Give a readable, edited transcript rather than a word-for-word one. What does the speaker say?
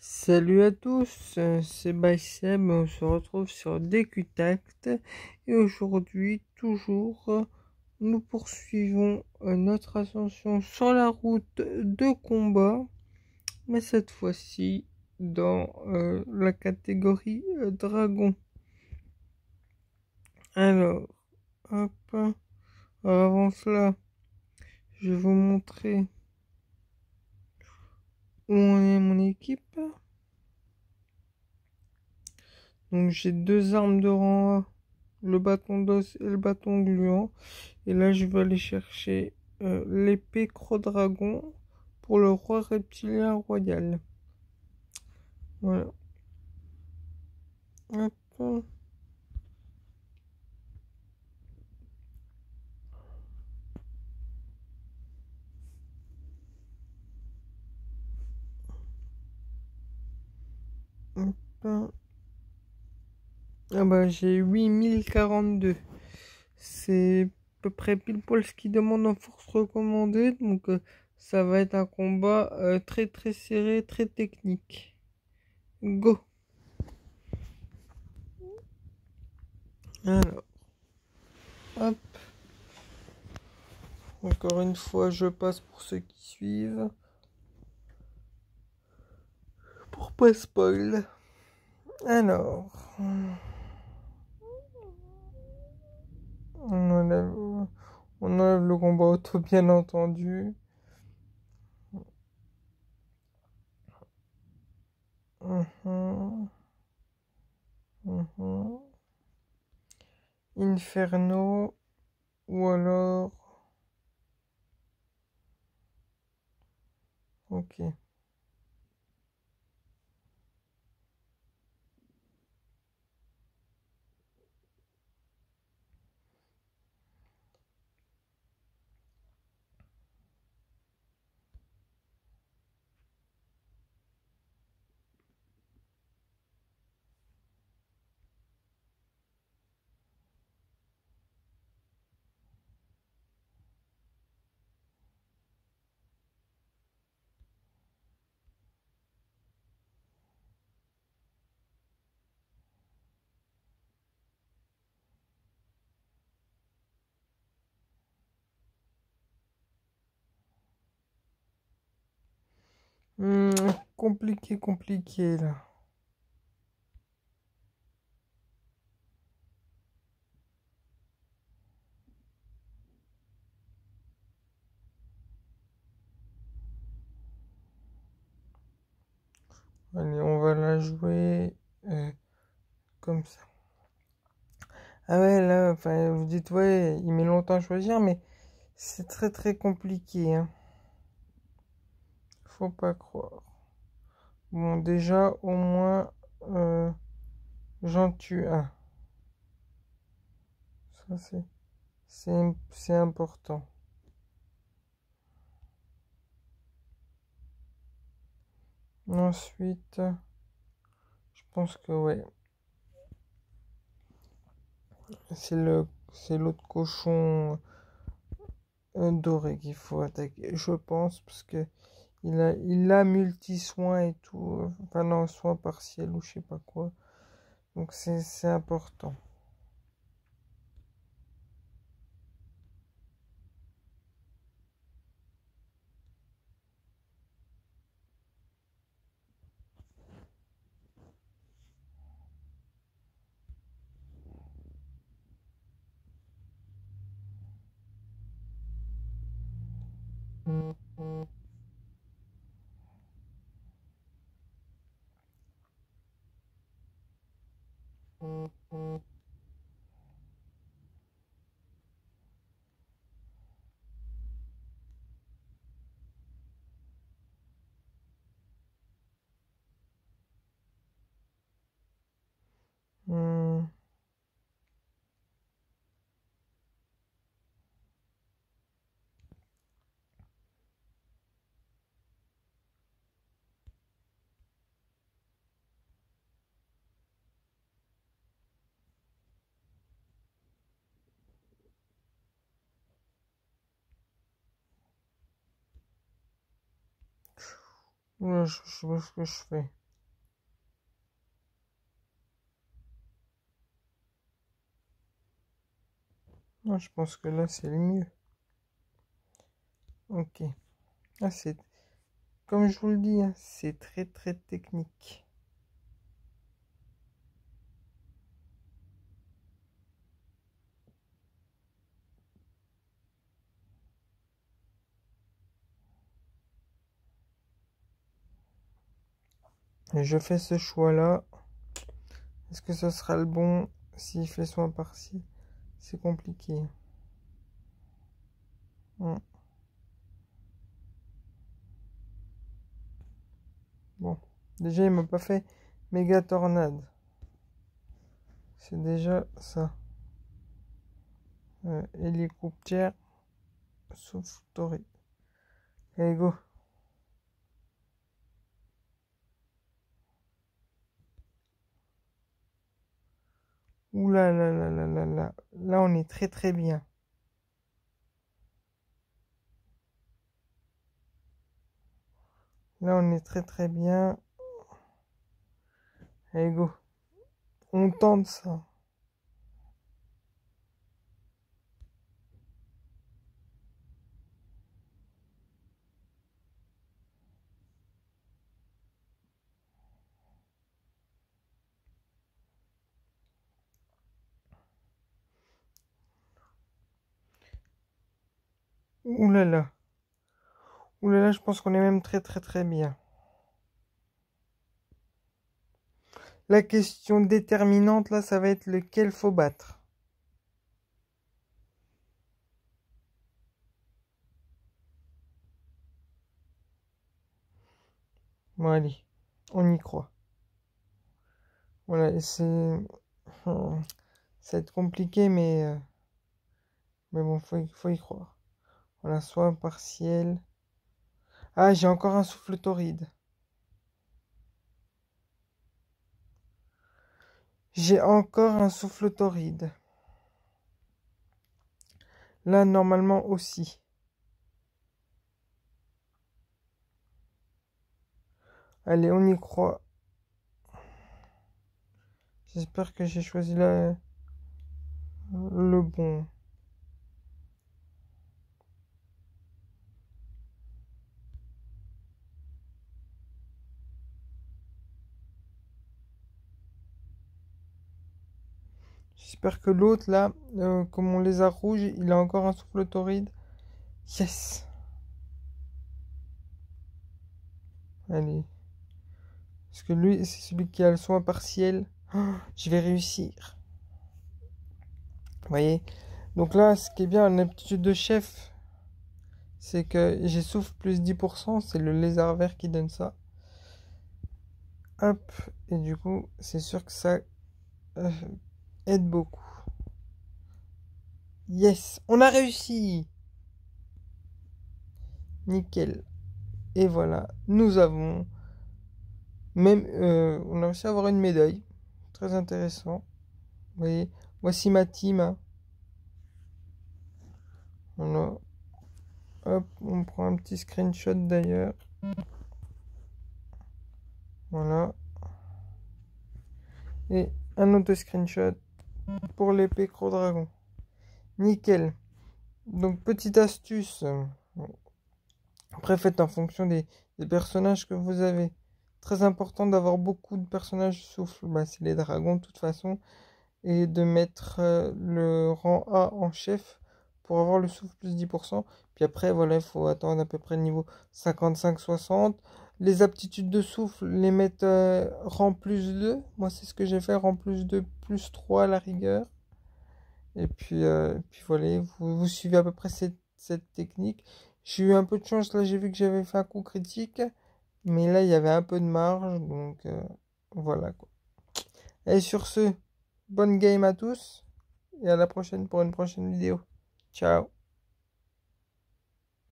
Salut à tous, c'est Bassem, on se retrouve sur DQTact et aujourd'hui toujours nous poursuivons notre ascension sur la route de combat, mais cette fois-ci dans la catégorie dragon. Alors, hop, avant cela, je vais vous montrer où en est mon équipe. Donc j'ai deux armes de rang A, le bâton d'os et le bâton gluant. Et là je vais aller chercher l'épée Croc-Dragon pour le roi reptilien royal. Voilà. Hop. Hop. Ah bah j'ai 8042. C'est à peu près pile poil ce qui demande en force recommandée. Donc ça va être un combat très très serré, très technique. Go. Alors, hop. Encore une fois, je passe pour ceux qui suivent. Pour pas spoil. Alors, on enlève, on enlève le combat auto, bien entendu. Mhm, mhm. Inferno, ou alors... Ok. Compliqué, compliqué, là. Allez, on va la jouer comme ça. Ah ouais, là, enfin, vous dites, ouais, il met longtemps à choisir, mais c'est très très compliqué, hein. Faut pas croire. Bon, déjà, au moins, j'en tue un. Ça, c'est important. Ensuite, je pense que ouais, c'est l'autre cochon doré qu'il faut attaquer, je pense, parce que il a multi-soins et tout, enfin non, soins partiels ou je sais pas quoi. Donc c'est important. Hmm, je sais pas ce que je fais. Non, je pense que là, c'est le mieux. Ok. Ah, c'est... Comme je vous le dis, hein, c'est très très technique. Et je fais ce choix-là. Est-ce que ce sera le bon s'il fait soin partiel? C'est compliqué. Hmm. Bon. Déjà, il m'a pas fait méga tornade. C'est déjà ça. Hélicoptère. Souffle-torride. Allez, go. Ouh là là là là là là. Là, on est très très bien. Là, on est très très bien. Allez, go. On tente ça. Ouh là là. Ouh là là, je pense qu'on est même très très très bien. La question déterminante, là, ça va être lequel faut battre. Bon, allez. On y croit. Voilà, ça va être compliqué, mais bon, faut y croire. Voilà, soit partiel. Ah, j'ai encore un souffle torride. J'ai encore un souffle torride. Là, normalement aussi. Allez, on y croit. J'espère que j'ai choisi le bon. J'espère que l'autre, là, comme on les a rouges, il a encore un souffle torride. Yes! Allez. Parce que lui, c'est celui qui a le soin partiel. Oh, je vais réussir. Vous voyez? Donc là, ce qui est bien en aptitude de chef, c'est que j'ai souffle plus 10%. C'est le lézard vert qui donne ça. Hop. Et du coup, c'est sûr que ça euh, aide beaucoup. Yes! On a réussi! Nickel. Et voilà, nous avons même, on a réussi à avoir une médaille. Très intéressant. Vous voyez, voici ma team, hein. Hop, on prend un petit screenshot d'ailleurs. Voilà. Et un autre screenshot pour l'épée Croc-Dragon. Nickel. Donc, petite astuce. Après, faites en fonction des personnages que vous avez. Très important d'avoir beaucoup de personnages souffle. Bah, c'est les dragons de toute façon. Et de mettre le rang A en chef pour avoir le souffle plus 10%. Puis après, voilà, il faut attendre à peu près le niveau 55-60. Les aptitudes de souffle, les mettre rang plus 2. Moi, c'est ce que j'ai fait, rang plus 2, plus 3 à la rigueur. Et puis voilà, vous suivez à peu près cette technique. J'ai eu un peu de chance, là, j'ai vu que j'avais fait un coup critique. Mais là, il y avait un peu de marge, donc voilà quoi. Et sur ce, bonne game à tous et à la prochaine pour une prochaine vidéo. Ciao.